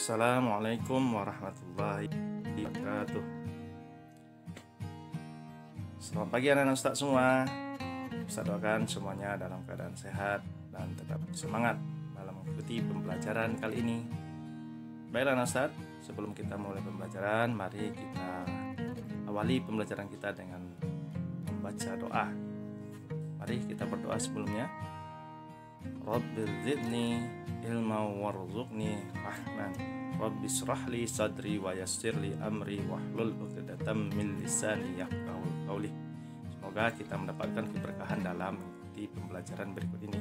Assalamualaikum warahmatullahi wabarakatuh. Selamat pagi anak-anak Ustaz semua. Ustaz doakan semuanya dalam keadaan sehat dan tetap semangat dalam mengikuti pembelajaran kali ini. Baiklah anak Ustaz, sebelum kita mulai pembelajaran, mari kita awali pembelajaran kita dengan membaca doa. Mari kita berdoa sebelumnya. Rabbi zidni ilma warzuqni rahman. Rabbi shrahli sadri wa yassirli amri wahlul 'uqdatam min lisani yafqahu qawli. Semoga kita mendapatkan keberkahan dalam mengikuti pembelajaran berikut ini.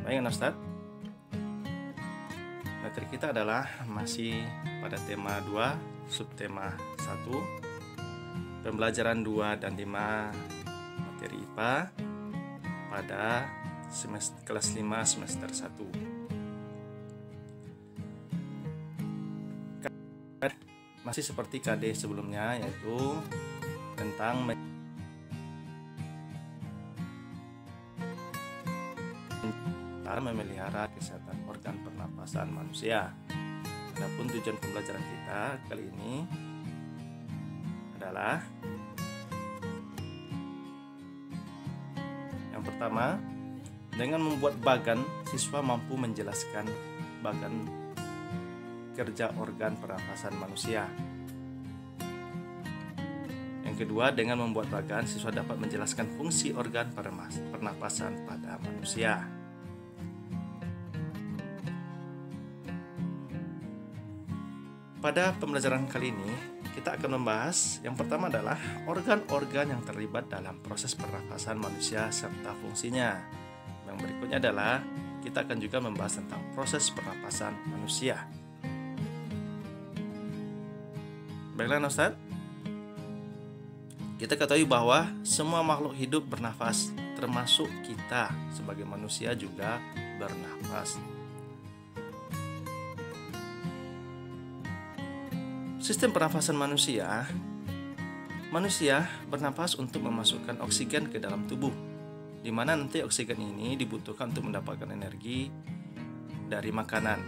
Baik Ustaz, materi kita adalah masih pada tema 2, subtema 1, pembelajaran 2 dan 5 materi IPA pada kelas 5 semester 1. Masih seperti KD sebelumnya, yaitu tentang memelihara kesehatan organ pernapasan manusia. Adapun tujuan pembelajaran kita kali ini adalah yang pertama, dengan membuat bagan, siswa mampu menjelaskan bagan kerja organ pernapasan manusia. Yang kedua, dengan membuat bagan, siswa dapat menjelaskan fungsi organ pernapasan pada manusia. Pada pembelajaran kali ini, kita akan membahas yang pertama adalah organ-organ yang terlibat dalam proses pernapasan manusia serta fungsinya. Yang berikutnya adalah kita akan juga membahas tentang proses pernapasan manusia. Baiklah Ustaz, kita ketahui bahwa semua makhluk hidup bernafas, termasuk kita sebagai manusia juga bernafas. Sistem pernafasan manusia bernafas untuk memasukkan oksigen ke dalam tubuh, di mana nanti oksigen ini dibutuhkan untuk mendapatkan energi dari makanan,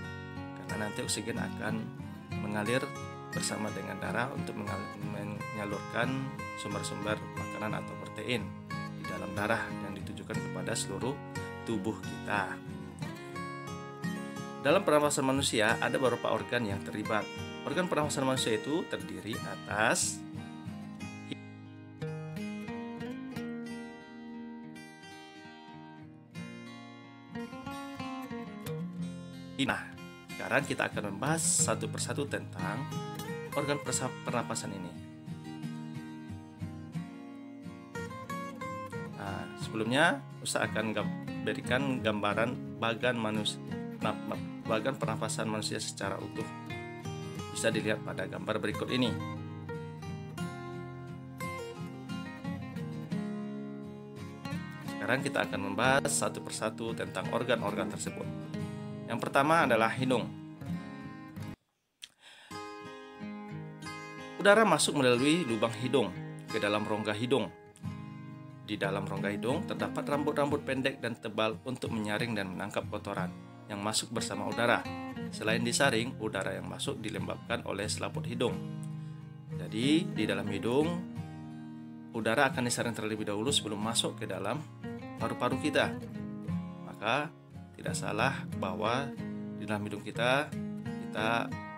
karena nanti oksigen akan mengalir bersama dengan darah untuk menyalurkan sumber-sumber makanan atau protein di dalam darah yang ditujukan kepada seluruh tubuh kita. Dalam pernapasan manusia ada beberapa organ yang terlibat. Organ pernapasan manusia itu terdiri atas sekarang kita akan membahas satu persatu tentang organ pernapasan ini. Sebelumnya Ustaz akan berikan gambaran bagan pernapasan manusia secara utuh. Bisa dilihat pada gambar berikut ini. Sekarang kita akan membahas satu persatu tentang organ-organ tersebut. Yang pertama adalah hidung. Udara masuk melalui lubang hidung ke dalam rongga hidung. Di dalam rongga hidung terdapat rambut-rambut pendek dan tebal untuk menyaring dan menangkap kotoran yang masuk bersama udara. Selain disaring, udara yang masuk dilembabkan oleh selaput hidung. Jadi, di dalam hidung, udara akan disaring terlebih dahulu sebelum masuk ke dalam paru-paru kita. Maka, tidak salah bahwa di dalam hidung kita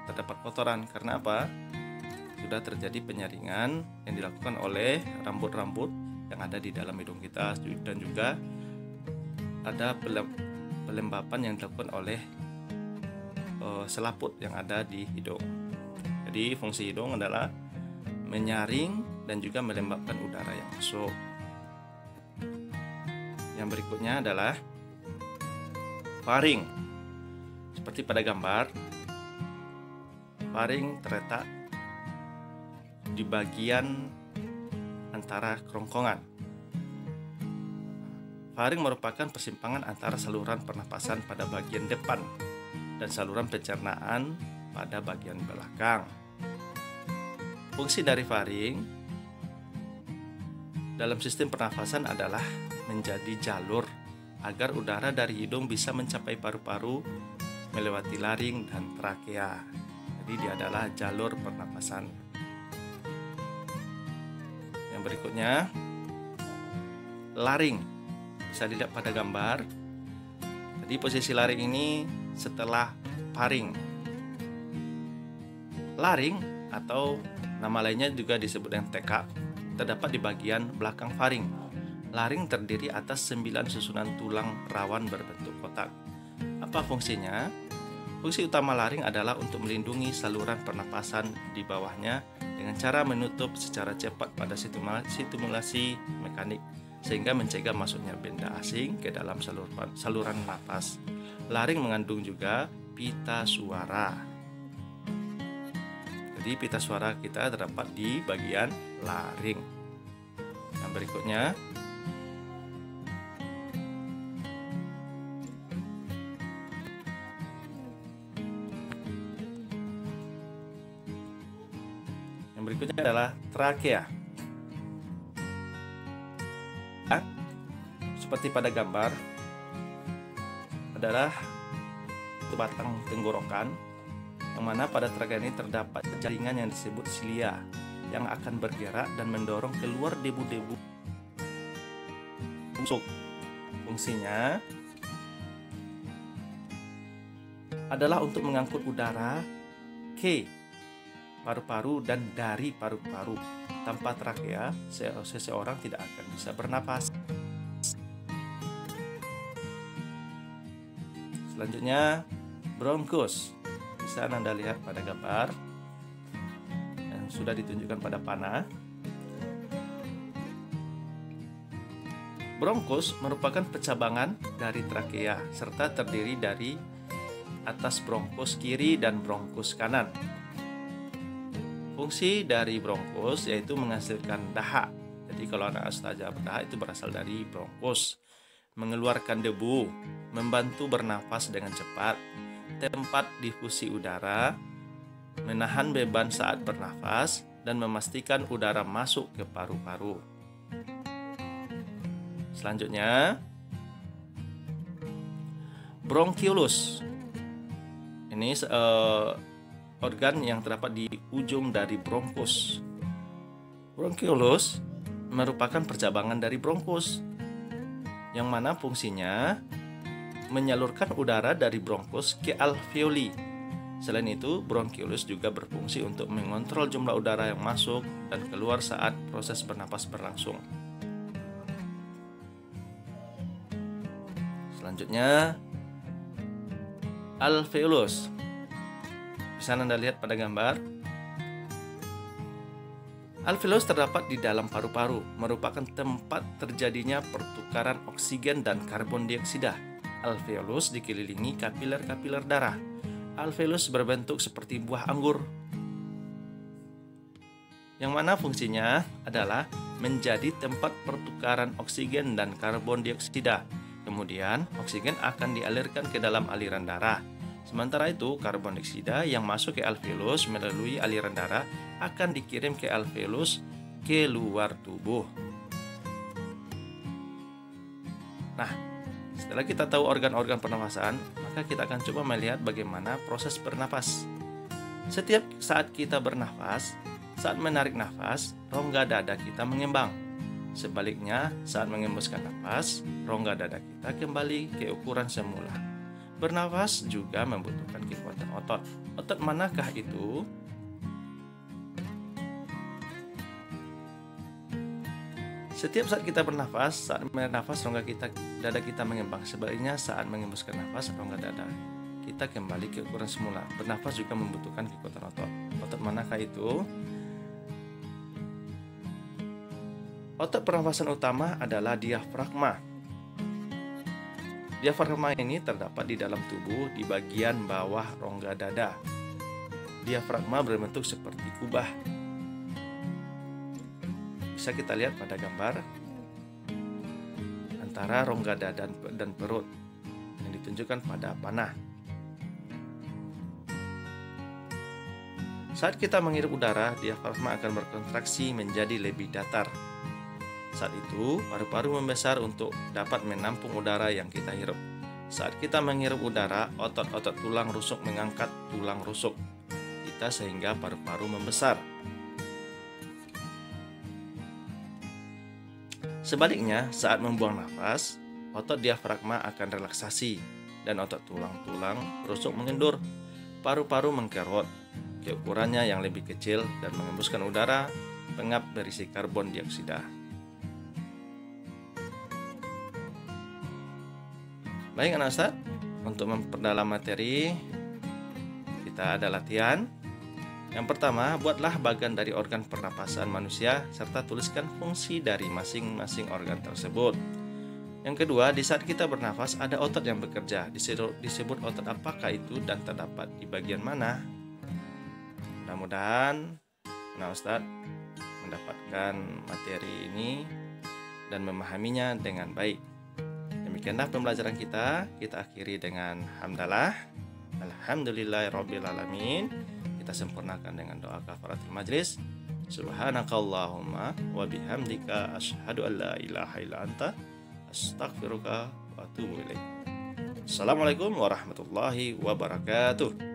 terdapat kotoran. Karena apa? Sudah terjadi penyaringan yang dilakukan oleh rambut-rambut yang ada di dalam hidung kita, dan juga ada pelembapan yang dilakukan oleh selaput yang ada di hidung. Jadi fungsi hidung adalah menyaring dan juga melembabkan udara yang masuk. Yang berikutnya adalah faring. Seperti pada gambar, faring terletak di bagian antara kerongkongan. Faring merupakan persimpangan antara saluran pernapasan pada bagian depan dan saluran pencernaan pada bagian belakang. Fungsi dari faring dalam sistem pernafasan adalah menjadi jalur agar udara dari hidung bisa mencapai paru-paru melewati laring dan trakea. Jadi dia adalah jalur pernapasan. Yang berikutnya, laring. Bisa dilihat pada gambar. Jadi posisi laring ini setelah faring. Laring atau nama lainnya juga disebut dengan tekak terdapat di bagian belakang faring. Laring terdiri atas 9 susunan tulang rawan berbentuk kotak. Apa fungsinya? Fungsi utama laring adalah untuk melindungi saluran pernapasan di bawahnya dengan cara menutup secara cepat pada stimulasi mekanik sehingga mencegah masuknya benda asing ke dalam saluran napas. Laring mengandung juga pita suara. Jadi pita suara kita terdapat di bagian laring. Yang berikutnya, adalah trakea. Seperti pada gambar, adalah batang tenggorokan, yang mana pada trakea ini terdapat jaringan yang disebut silia yang akan bergerak dan mendorong keluar debu-debu busuk. Fungsinya adalah untuk mengangkut udara ke paru-paru dan dari paru-paru. Tanpa trakea, seseorang tidak akan bisa bernapas. Selanjutnya, bronkus. Bisa Anda lihat pada gambar yang sudah ditunjukkan pada panah. Bronkus merupakan pencabangan dari trakea serta terdiri dari atas bronkus kiri dan bronkus kanan. Fungsi dari bronkus yaitu menghasilkan dahak. Jadi kalau anak saja berdahak itu berasal dari bronkus. Mengeluarkan debu, membantu bernafas dengan cepat, tempat difusi udara, menahan beban saat bernafas, dan memastikan udara masuk ke paru-paru. Selanjutnya, bronkiolus. Ini organ yang terdapat di ujung dari bronkus. Bronkiolus merupakan percabangan dari bronkus, yang mana fungsinya menyalurkan udara dari bronkus ke alveoli. Selain itu, bronkiolus juga berfungsi untuk mengontrol jumlah udara yang masuk dan keluar saat proses bernapas berlangsung. Selanjutnya, alveolus. Bisa Anda lihat pada gambar. Alveolus terdapat di dalam paru-paru, merupakan tempat terjadinya pertukaran oksigen dan karbon dioksida. Alveolus dikelilingi kapiler-kapiler darah. Alveolus berbentuk seperti buah anggur, yang mana fungsinya adalah menjadi tempat pertukaran oksigen dan karbon dioksida. Kemudian, oksigen akan dialirkan ke dalam aliran darah. Sementara itu, karbon dioksida yang masuk ke alveolus melalui aliran darah akan dikirim ke alveolus ke luar tubuh. Nah, setelah kita tahu organ-organ pernafasan, maka kita akan coba melihat bagaimana proses bernapas. Setiap saat kita bernafas, saat menarik nafas, rongga dada kita mengembang. Sebaliknya, saat mengembuskan nafas, rongga dada kita kembali ke ukuran semula. Bernafas juga membutuhkan kekuatan otot. Otot manakah itu? Setiap saat kita bernafas, saat menarik nafas, rongga dada kita mengembang. Sebaliknya, saat mengembuskan nafas, rongga dada kita kembali ke ukuran semula. Bernafas juga membutuhkan kekuatan otot. Otot manakah itu? Otot pernafasan utama adalah diafragma. Diafragma ini terdapat di dalam tubuh di bagian bawah rongga dada. Diafragma berbentuk seperti kubah. Bisa kita lihat pada gambar antara rongga dada dan perut yang ditunjukkan pada panah. Saat kita menghirup udara, diafragma akan berkontraksi menjadi lebih datar. Saat itu, paru-paru membesar untuk dapat menampung udara yang kita hirup. Saat kita menghirup udara, otot-otot tulang rusuk mengangkat tulang rusuk kita sehingga paru-paru membesar. Sebaliknya, saat membuang nafas, otot diafragma akan relaksasi dan otot tulang-tulang rusuk mengendur. Paru-paru mengkerot ke ukurannya yang lebih kecil dan mengembuskan udara pengap berisi karbon dioksida. Baik anak Ustaz, untuk memperdalam materi kita ada latihan. Yang pertama, buatlah bagan dari organ pernapasan manusia serta tuliskan fungsi dari masing-masing organ tersebut. Yang kedua, di saat kita bernafas ada otot yang bekerja, disebut otot apakah itu dan terdapat di bagian mana. Mudah-mudahan anak Ustaz mendapatkan materi ini dan memahaminya dengan baik. Demikianlah pembelajaran kita akhiri dengan hamdalah. Alhamdulillahirabbil alamin. Kita sempurnakan dengan doa kafaratul majlis. Subhanakallahumma wa bihamdika asyhadu an la ilaha illa anta astaghfiruka wa atubu ilaik. Assalamualaikum warahmatullahi wabarakatuh.